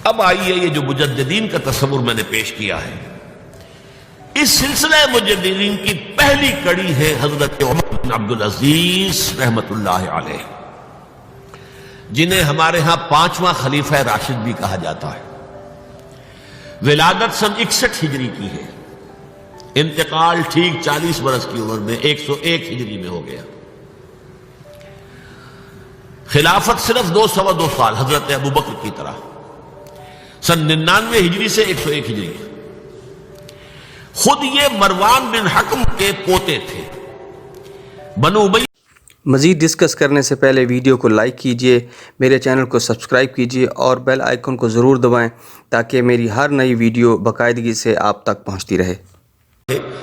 اب آئیے یہ جو مجددین کا تصور میں نے پیش کیا ہے، اس سلسلہ مجددین کی پہلی کڑی ہے حضرت عمر بن عبدالعزیز رحمت اللہ علیہ، جنہیں ہمارے ہاں 5واں خلیفہ راشد بھی کہا جاتا ہے۔ ولادت سن 61 ہجری کی ہے، انتقال ٹھیک 40 برس کی عمر میں 101 ہجری میں ہو گیا۔ خلافت صرف 2 سال حضرت ابوبکر کی طرح، سن 99 ہجری سے 101 ہجری۔ خود یہ مروان بن حکم کے پوتے تھے۔ بنو امیہ مزید ڈسکس کرنے سے پہلے ویڈیو کو لائک کیجئے، میرے چینل کو سبسکرائب کیجئے اور بیل آئیکن کو ضرور دبائیں تاکہ میری ہر نئی ویڈیو باقاعدگی سے آپ تک پہنچتی رہے۔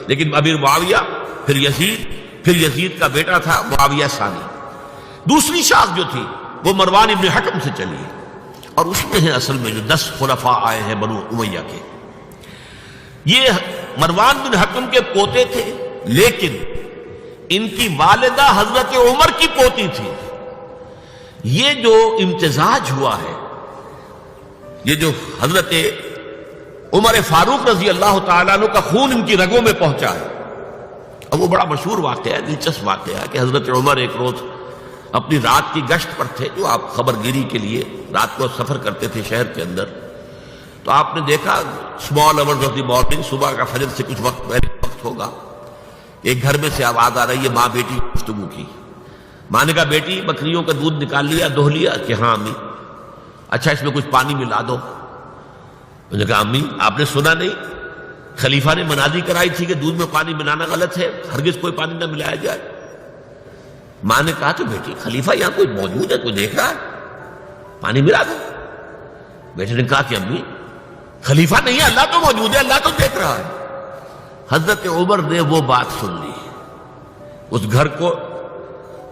لیکن امیر معاویہ، پھر یزید کا بیٹا تھا معاویہ ثانی۔ دوسری شاخ جو تھی وہ مروان ابن حکم سے چلی، اور اس میں ہے اصل میں جو 10 خلفاء آئے ہیں بنو امیہ کے۔ یہ مروان بن حکم کے پوتے تھے، لیکن ان کی والدہ حضرت عمر کی پوتی تھی۔ یہ جو امتزاج ہوا ہے، یہ جو حضرت عمر فاروق رضی اللہ تعالیٰ عنہ کا خون ان کی رگوں میں پہنچا ہے، اور وہ بڑا مشہور واقعہ ہے، دلچسپ واقعہ ہے کہ حضرت عمر ایک روز اپنی رات کی گشت پر تھے، جو آپ خبر گیری کے لیے رات کو سفر کرتے تھے شہر کے اندر، تو آپ نے دیکھا small hours of the morning, صبح کا فجر سے کچھ وقت پہلے وقت ہوگا، ایک گھر میں سے آواز آ رہی ہے ماں بیٹی گفتگو کی۔ ماں نے کہا بیٹی بکریوں کا دودھ نکال لیا، دہہ لیا؟ کہ ہاں امی۔ اچھا اس میں کچھ پانی ملا دو۔ انہوں نے کہا امی آپ نے سنا نہیں، خلیفہ نے منادی کرائی تھی کہ دودھ میں پانی ملانا غلط ہے، ہرگز کوئی پانی نہ ملایا جائے۔ ماں نے کہا تو بیٹی خلیفہ یہاں کوئی موجود ہے، کوئی دیکھ رہا ہے، پانی ملا دو۔ بیٹے نے کہا کہ امی خلیفہ نہیں ہے، اللہ تو موجود ہے، اللہ تو دیکھ رہا ہے۔ حضرت عمر نے وہ بات سن لی، اس گھر کو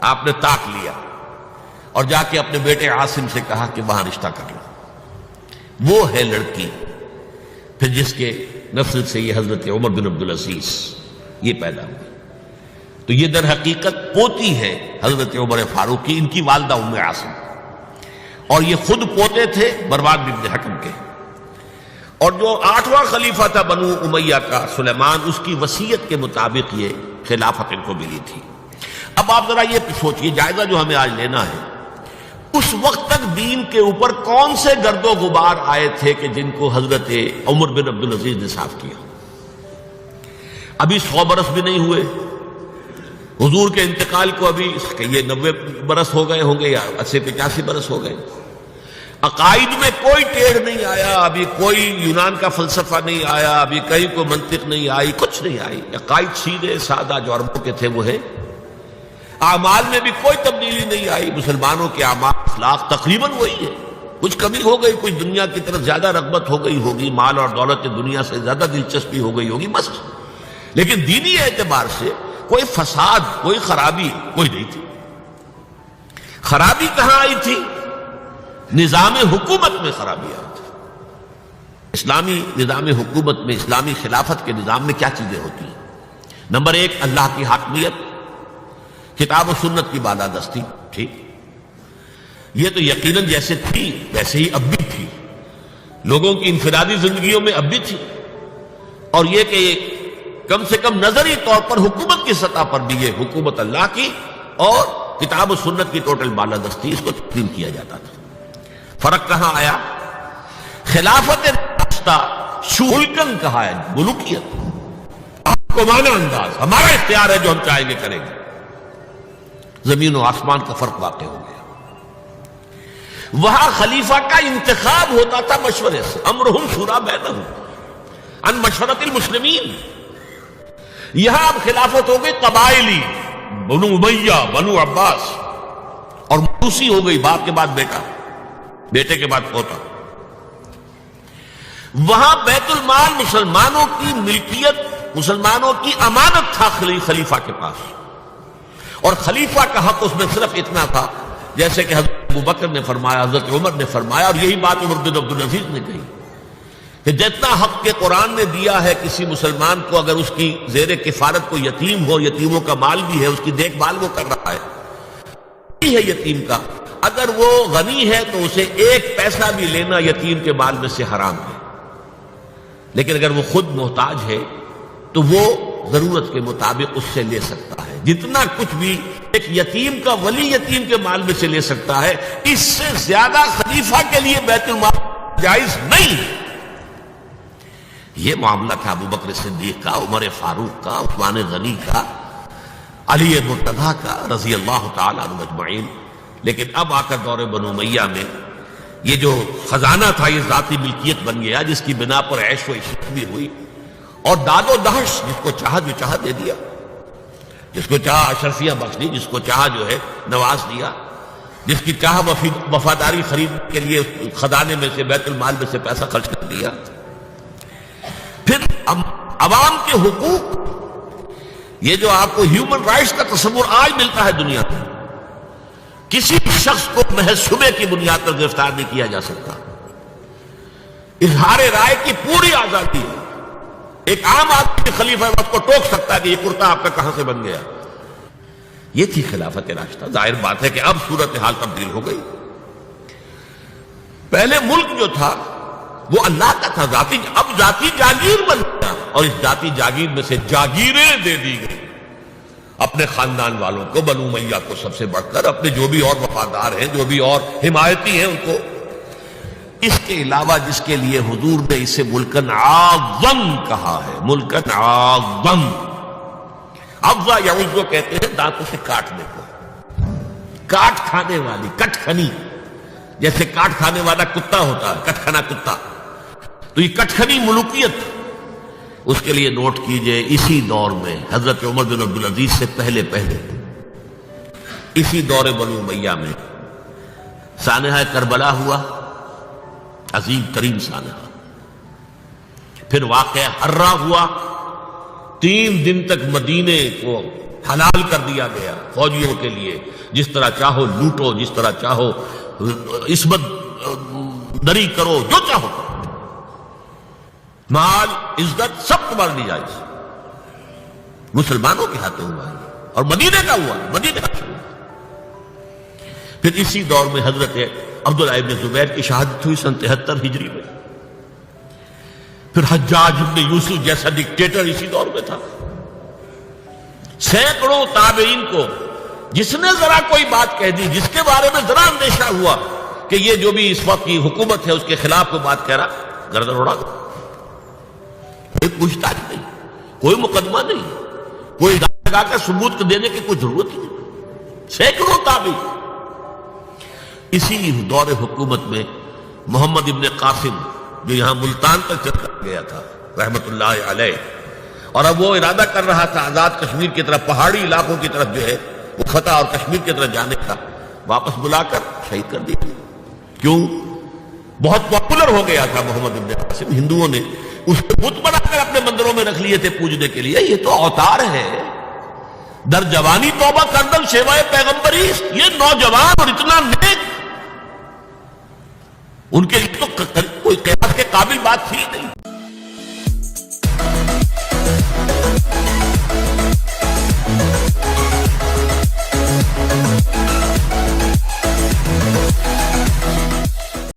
آپ نے تاک لیا اور جا کے اپنے بیٹے عاصم سے کہا کہ وہاں رشتہ کر لو۔ وہ ہے لڑکی پھر جس کے نسل سے یہ حضرت عمر بن عبدالعزیز یہ پیدا ہوئی۔ تو یہ در حقیقت پوتی ہے حضرت عمر فاروق کی، ان کی والدہ ام عاصم، اور یہ خود پوتے تھے مروان بن حکم کے۔ اور جو 8واں خلیفہ تھا بنو امیہ کا سلیمان، اس کی وصیت کے مطابق یہ خلافت ان کو ملی تھی۔ اب آپ ذرا یہ سوچئے، جائزہ جو ہمیں آج لینا ہے، اس وقت تک دین کے اوپر کون سے گرد و غبار آئے تھے کہ جن کو حضرت عمر بن عبدالعزیز نے صاف کیا؟ ابھی 100 برس بھی نہیں ہوئے حضور کے انتقال کو، ابھی یہ 90 برس ہو گئے ہوں گے یا 80-85 برس ہو گئے۔ عقائد میں کوئی ٹیڑھ نہیں آیا، ابھی کوئی یونان کا فلسفہ نہیں آیا، ابھی کہیں کوئی منطق نہیں آئی، کچھ نہیں آئی۔ عقائد سیدھے سادہ جو عربوں کے تھے وہ ہے۔ اعمال میں بھی کوئی تبدیلی نہیں آئی، مسلمانوں کے اعمال اخلاق تقریباً وہی ہے۔ کچھ کمی ہو گئی، کچھ دنیا کی طرف زیادہ رغبت ہو گئی ہوگی، مال اور دولت دنیا سے زیادہ دلچسپی ہو گئی ہوگی بس، لیکن دینی اعتبار سے کوئی فساد، کوئی خرابی کوئی نہیں تھی۔ خرابی کہاں آئی تھی؟ نظام حکومت میں خرابی آئی تھی۔ اسلامی نظام حکومت میں، اسلامی خلافت کے نظام میں کیا چیزیں ہوتی ہیں؟ نمبر 1 اللہ کی حاکمیت، کتاب و سنت کی بالادستی، ٹھیک، یہ تو یقیناً جیسے تھی ویسے ہی اب بھی تھی، لوگوں کی انفرادی زندگیوں میں اب بھی تھی، اور یہ کہ کم سے کم نظری طور پر حکومت کی سطح پر بھی یہ حکومت اللہ کی اور کتاب و سنت کی ٹوٹل بالادستی، اس کو تسلیم کیا جاتا تھا۔ فرق کہاں آیا؟ خلافت راستہ شولکن کہا ہے، ملوکیت، حکمانہ انداز، ہمارا اختیار ہے، جو ہم چاہیں گے کریں گے۔ زمین و آسمان کا فرق واقع ہو گیا۔ وہاں خلیفہ کا انتخاب ہوتا تھا مشورے سے، امرہم شورا بینہم، ان مشورت المسلمین۔ یہاں اب خلافت ہو گئی قبائلی، بنو امیہ، بنو عباس، اور موروثی ہو گئی، باپ کے بعد بیٹا، بیٹے کے بعد پوتا۔ وہاں بیت المال مسلمانوں کی ملکیت، مسلمانوں کی امانت تھا خلیفہ کے پاس، اور خلیفہ کا حق اس میں صرف اتنا تھا جیسے کہ حضرت ابوبکر نے فرمایا، حضرت عمر نے فرمایا، اور یہی بات عمر بن عبدالعزیز نے کہی کہ جتنا حق کے قرآن نے دیا ہے کسی مسلمان کو، اگر اس کی زیر کفالت کو یتیم ہو، یتیموں کا مال بھی ہے، اس کی دیکھ بھال وہ کر رہا ہے، ہے یتیم کا، اگر وہ غنی ہے تو اسے ایک پیسہ بھی لینا یتیم کے مال میں سے حرام ہے، لیکن اگر وہ خود محتاج ہے تو وہ ضرورت کے مطابق اس سے لے سکتا ہے۔ جتنا کچھ بھی ایک یتیم کا ولی یتیم کے مال میں سے لے سکتا ہے، اس سے زیادہ خلیفہ کے لیے بیت المال جائز نہیں ہے۔ یہ معاملہ تھا ابو بکر صدیق کا، عمر فاروق کا، عثمان غنی کا، علی مرتضیٰ کا رضی اللہ تعالیٰ عنہ اجمعین۔ لیکن اب آ کر دور بنو امیہ میں یہ جو خزانہ تھا یہ ذاتی ملکیت بن گیا، جس کی بنا پر عیش و عشرت بھی ہوئی، اور داد و دہش، جس کو چاہا جو چاہا دے دیا، جس کو چاہا اشرفیہ بخش دی، جس کو چاہا جو ہے نواز دیا، جس کی چاہا وفاداری خرید کے لیے خزانے میں سے بیت المال میں سے پیسہ خرچ کر دیا۔ پھر عوام کے حقوق، یہ جو آپ کو ہیومن رائٹس کا تصور آج ملتا ہے دنیا میں، کسی شخص کو محض شبے کی بنیاد پر گرفتار نہیں کیا جا سکتا، اظہار رائے کی پوری آزادی ہے۔ ایک عام آدمی خلیفہ وقت کو ٹوک سکتا ہے کہ یہ کرتا آپ کا کہاں سے بن گیا۔ یہ تھی خلافت راشدہ۔ ظاہر بات ہے کہ اب صورتحال تبدیل ہو گئی۔ پہلے ملک جو تھا وہ اللہ کا تھا، اب ذاتی جاگیر بن گیا، اور اس ذاتی جاگیر میں سے جاگیریں دے دی گئی اپنے خاندان والوں کو، بنو امیہ کو سب سے بڑھ کر، اپنے جو بھی اور وفادار ہیں، جو بھی اور حمایتی ہیں ان کو۔ اس کے علاوہ جس کے لیے حضور نے اسے ملکن اعظم کہا ہے، ملکن اعظم، افزا یعوذ کہتے ہیں دانتوں سے کاٹنے کو، کاٹ کھانے والی، کٹ کھنی، جیسے کاٹ کھانے والا کتا ہوتا ہے، کٹ کھنا کتا، تو یہ کٹ کھنی ملوکیت۔ اس کے لیے نوٹ کیجئے اسی دور میں حضرت عمر بن عبدالعزیز سے پہلے اسی دور بنو امیہ میں سانحہ کربلا ہوا، عظیم ترین سانحہ۔ پھر واقعہ حرہ ہوا، 3 دن تک مدینے کو حلال کر دیا گیا فوجیوں کے لیے، جس طرح چاہو لوٹو، جس طرح چاہو عصمت دری کرو، جو چاہو کرو، مال عزت سب تمہارے لیے جائز۔ مسلمانوں کے ہاتھوں ہوا ہے اور مدینے کا ہوا، مدینے کا ہوا۔ پھر اسی دور میں حضرت عبداللہ ابن زبیر کی شہادت ہوئی سن 73 ہجری میں۔ پھر حجاج ابن یوسف جیسا ڈکٹیٹر اسی دور میں تھا۔ سینکڑوں تابعین کو جس نے ذرا کوئی بات کہہ دی، جس کے بارے میں ذرا اندیشہ ہوا کہ یہ جو بھی اس وقت کی حکومت ہے اس کے خلاف کوئی بات کہہ رہا، گردن اڑا دو۔ کوئی پوچھ تاچھ نہیں، کوئی مقدمہ نہیں، کوئی لگا کر ثبوت دینے کی کوئی ضرورت ہی نہیں۔ سینکڑوں تابعین۔ اسی دور حکومت میں محمد ابن قاسم جو یہاں ملتان تک چلا گیا تھا رحمت اللہ علیہ، اور اب وہ ارادہ کر رہا تھا آزاد کشمیر کی طرف، پہاڑی علاقوں کی طرف جو ہے وہ فتح اور کشمیر کی طرف جانے کا، واپس بلا کر شہید کر دیا۔ کیوں؟ بہت پاپولر ہو گیا تھا محمد ابن قاسم، ہندوؤں نے اس کو بت بنا کر اپنے مندروں میں رکھ لیے تھے پوجنے کے لیے۔ یہ تو اوتار ہے، در جوانی توبہ کردم شیوائے پیغمبری، یہ نوجوان اور اتنا نیک، ان کے لیے تو کوئی قیاس کے قابل بات تھی نہیں۔